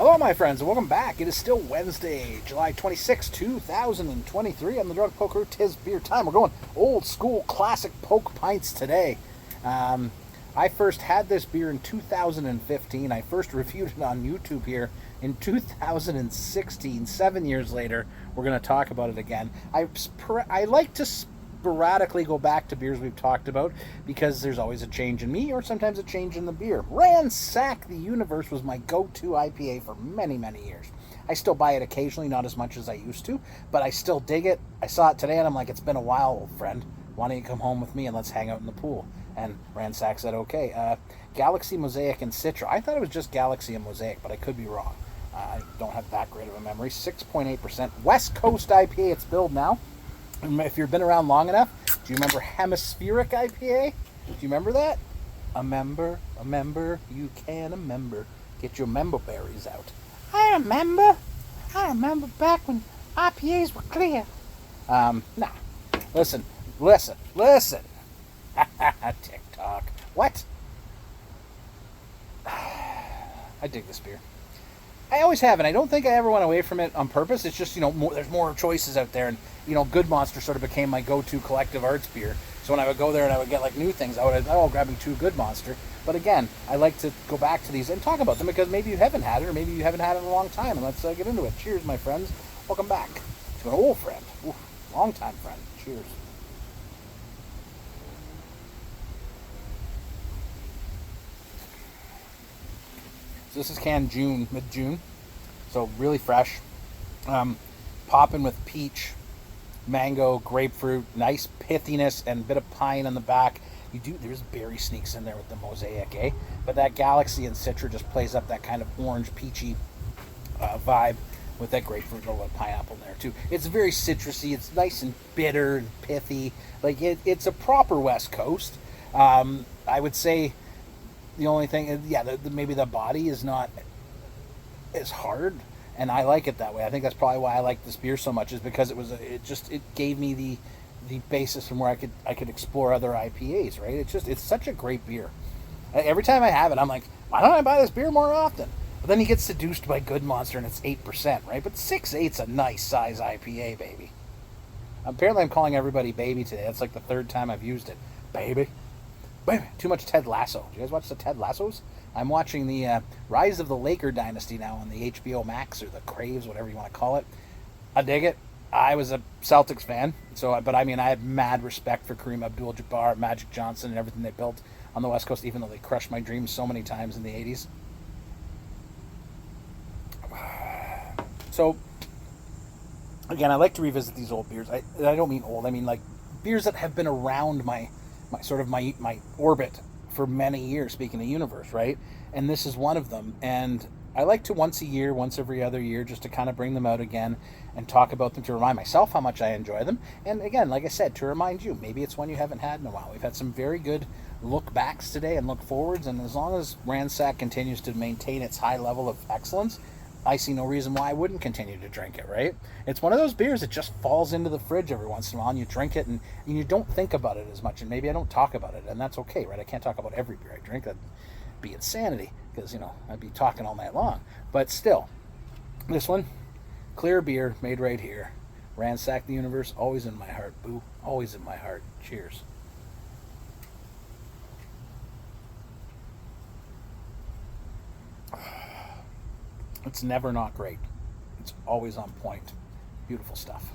Hello, my friends, and welcome back. It is still Wednesday, July 26, 2023. On the Drunk Poker, 'tis beer time. We're going old school classic poke pints today. I first had this beer in 2015. I first reviewed it on YouTube here in 2016. 7 years later, we're going to talk about it again. I like to sporadically go back to beers we've talked about because there's always a change in me or sometimes a change in the beer. Ransack the Universe was my go-to IPA for many, many years. I still buy it occasionally, not as much as I used to, but I still dig it. I saw it today and I'm like, it's been a while, old friend. Why don't you come home with me and let's hang out in the pool? And Ransack said, okay. Galaxy, Mosaic, and Citra. I thought it was just Galaxy and Mosaic, but I could be wrong. I don't have that great of a memory. 6.8%. West Coast IPA, it's billed now. If you've been around long enough, do you remember Hemispheric IPA? Do you remember that? A member, you can a member. Get your member berries out. I remember back when IPAs were clear. Nah. Listen. TikTok. What? I dig this beer. I always have, and I don't think I ever went away from it on purpose. It's just, there's more choices out there, and, Good Monster sort of became my go-to collective arts beer. So when I would go there and I would get, new things, I would, grab me 2 Good Monster. But again, I like to go back to these and talk about them because maybe you haven't had it, or maybe you haven't had it in a long time, and let's get into it. Cheers, my friends. Welcome back to an old friend. Ooh, long-time friend. Cheers. So this is canned mid-June, so really fresh. Popping with peach, mango, grapefruit, nice pithiness, and a bit of pine on the back. There's berry sneaks in there with the Mosaic, eh? But that Galaxy and Citra just plays up that kind of orange, peachy vibe with that grapefruit and a little pineapple in there too. It's very citrusy. It's nice and bitter and pithy. It's a proper West Coast. I would say. The only thing, maybe the body is not as hard, and I like it that way. I think that's probably why I like this beer so much, is because it gave me the basis from where I could explore other IPAs, right? It's such a great beer. Every time I have it, I'm like, why don't I buy this beer more often? But then you get seduced by Good Monster, and it's 8%, right? But 6.8's a nice size IPA, baby. Apparently, I'm calling everybody baby today. That's like the 3rd time I've used it, baby. Too much Ted Lasso. Do you guys watch the Ted Lassos? I'm watching the Rise of the Laker Dynasty now on the HBO Max, or the Craves, whatever you want to call it. I dig it. I was a Celtics fan, but I had mad respect for Kareem Abdul-Jabbar, Magic Johnson, and everything they built on the West Coast, even though they crushed my dreams so many times in the 80s. So, again, I like to revisit these old beers. I don't mean old. I mean, beers that have been around my orbit for many years, speaking of universe, right? And this is one of them. And I like to once every other year, just to kind of bring them out again and talk about them, to remind myself how much I enjoy them. And again, like I said, to remind you, maybe it's one you haven't had in a while. We've had some very good look backs today and look forwards. And as long as Ransack continues to maintain its high level of excellence, I see no reason why I wouldn't continue to drink it, right? It's one of those beers that just falls into the fridge every once in a while, and you drink it, and you don't think about it as much, and maybe I don't talk about it, and that's okay, right? I can't talk about every beer I drink. That'd be insanity, because, I'd be talking all night long. But still, this one, clear beer, made right here. Ransack the Universe, always in my heart, boo. Always in my heart. Cheers. It's never not great. It's always on point. Beautiful stuff.